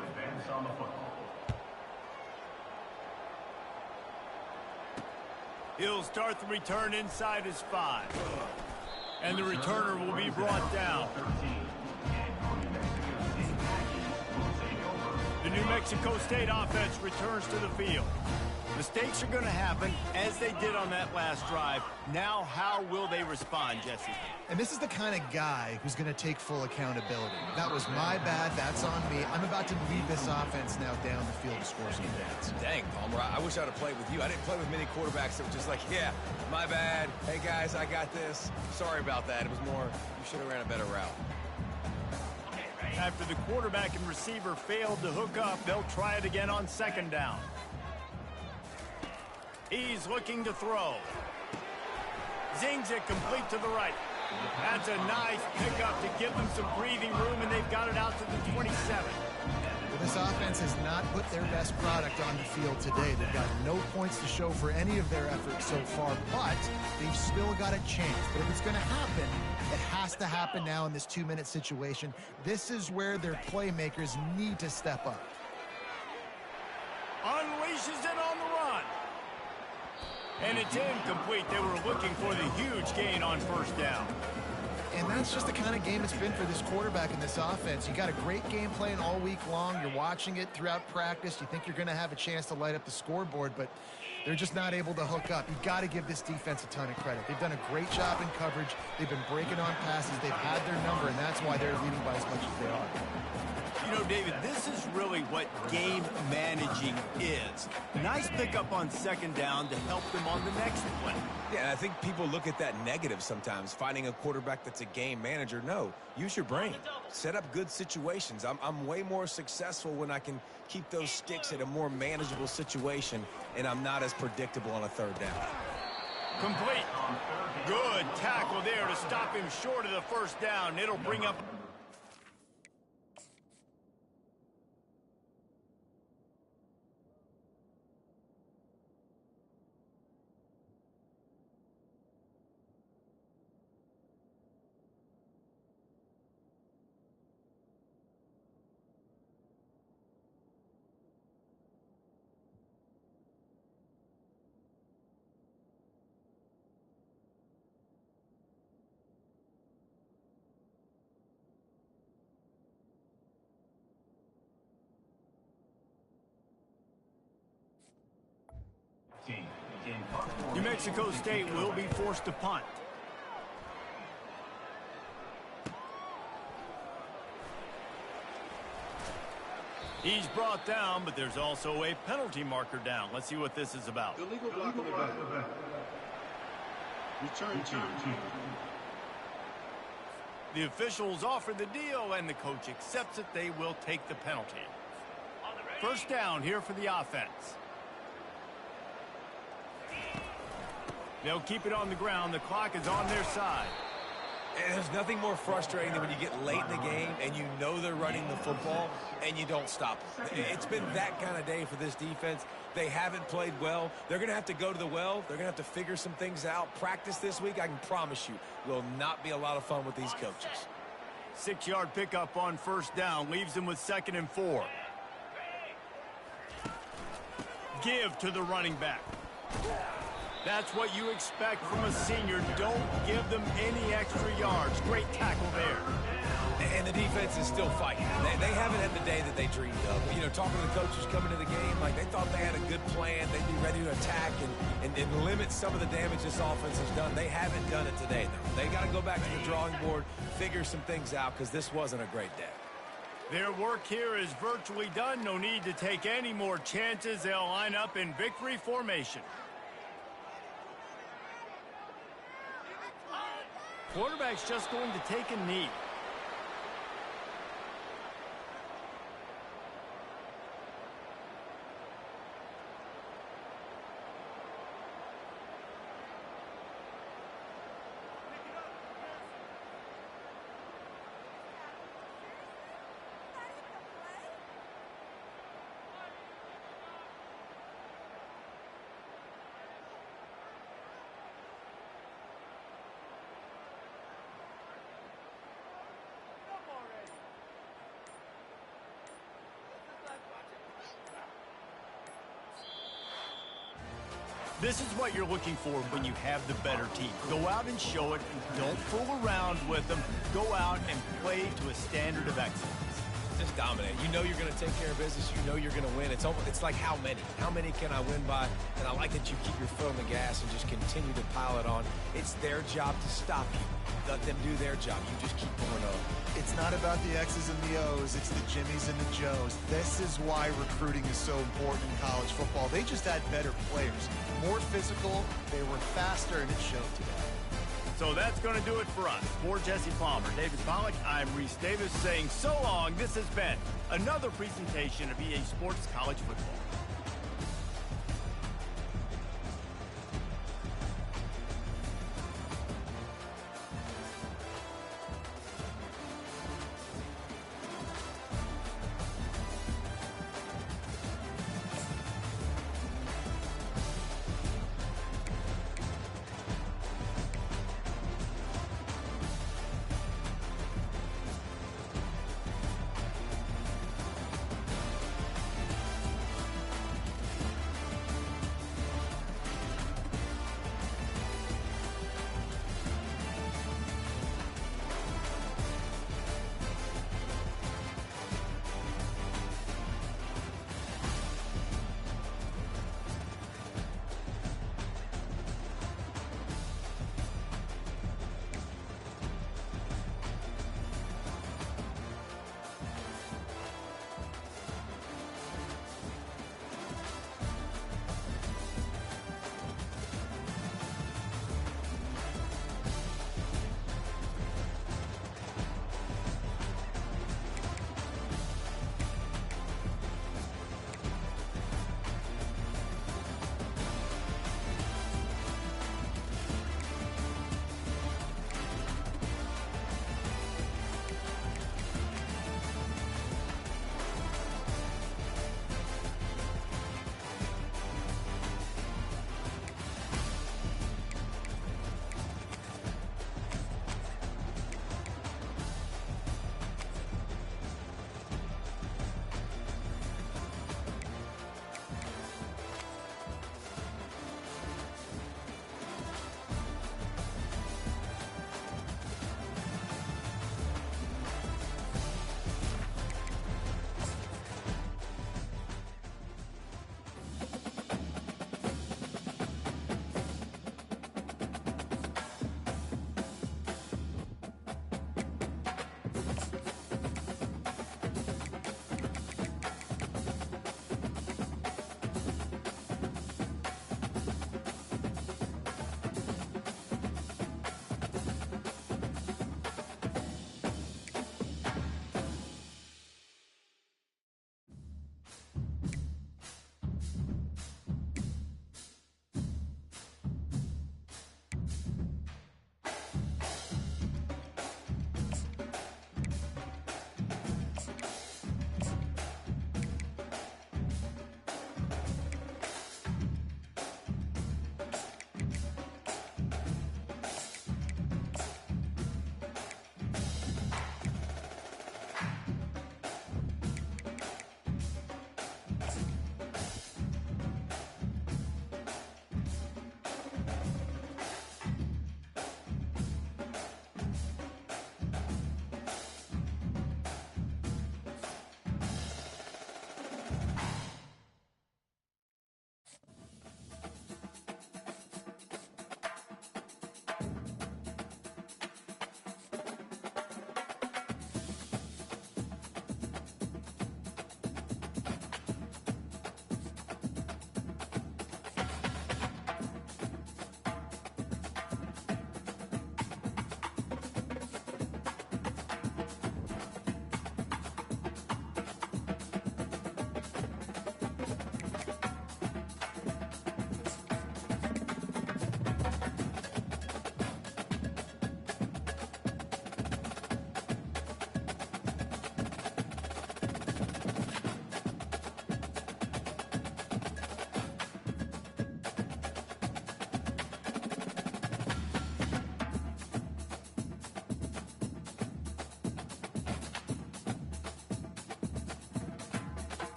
He'll start the return inside his 5. And the returner will be brought down. The New Mexico State offense returns to the field. Mistakes are going to happen, as they did on that last drive. Now, how will they respond, Jesse? And this is the kind of guy who's going to take full accountability. That was my bad. That's on me. I'm about to lead this offense now down the field to score some points. Dang, Palmer, I wish I'd have played with you. I didn't play with many quarterbacks that were just like, yeah, my bad. Hey, guys, I got this. Sorry about that. It was more, you should have ran a better route. After the quarterback and receiver failed to hook up, they'll try it again on 2nd down. He's looking to throw. Zings it complete to the right. That's a nice pickup to give them some breathing room, and they've got it out to the 27. Well, this offense has not put their best product on the field today. They've got no points to show for any of their efforts so far, but they've still got a chance. But if it's going to happen, it has to happen now in this 2-minute situation. This is where their playmakers need to step up. Unleashes it on the run. And it's incomplete. They were looking for the huge gain on 1st down. And that's just the kind of game it's been for this quarterback in this offense. You got a great game plan all week long. You're watching it throughout practice. You think you're going to have a chance to light up the scoreboard, but they're just not able to hook up. You got to give this defense a ton of credit. They've done a great job in coverage. They've been breaking on passes. They've had their number, and that's why they're leading by as much as they are. You know, David, this is really what game managing is. Nice pickup on second down to help them on the next play. Yeah, and I think people look at that negative sometimes, finding a quarterback that's a game manager. No, use your brain. Set up good situations. I'm way more successful when I can keep those sticks at a more manageable situation, and I'm not as predictable on a third down. Complete. Good tackle there to stop him short of the first down. It'll bring up... New Mexico State will be forced to punt. He's brought down, but there's also a penalty marker down. Let's see what this is about. Illegal block in the back. Return team. The officials offer the deal, and the coach accepts it. They will take the penalty. First down here for the offense. They'll keep it on the ground. The clock is on their side. And there's nothing more frustrating than when you get late in the game and you know they're running the football and you don't stop them. It's been that kind of day for this defense. They haven't played well. They're going to have to go to the well. They're going to have to figure some things out. Practice this week, I can promise you, will not be a lot of fun with these coaches. 6-yard pickup on first down. Leaves them with 2nd and 4. Give to the running back. That's what you expect from a senior. Don't give them any extra yards. Great tackle there. And the defense is still fighting. They haven't had the day that they dreamed of. You know, talking to the coaches coming into the game, like they thought they had a good plan. They'd be ready to attack and limit some of the damage this offense has done. They haven't done it today, though. They got to go back to the drawing board, figure some things out, because this wasn't a great day. Their work here is virtually done. No need to take any more chances. They'll line up in victory formation. Quarterback's just going to take a knee. This is what you're looking for when you have the better team. Go out and show it. Don't fool around with them. Go out and play to a standard of excellence. Just dominate. You know you're going to take care of business. You know you're going to win. It's like how many? How many can I win by? And I like that you keep your foot on the gas and just continue to pile it on. It's their job to stop you. Let them do their job. You just keep going on. It's not about the X's and the O's. It's the Jimmies and the Joes. This is why recruiting is so important in college football. They just had better players. More physical. They were faster, and it showed today. So that's going to do it for us. For Jesse Palmer, David Pollack, I'm Reese Davis saying so long. This has been another presentation of EA Sports College Football.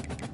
All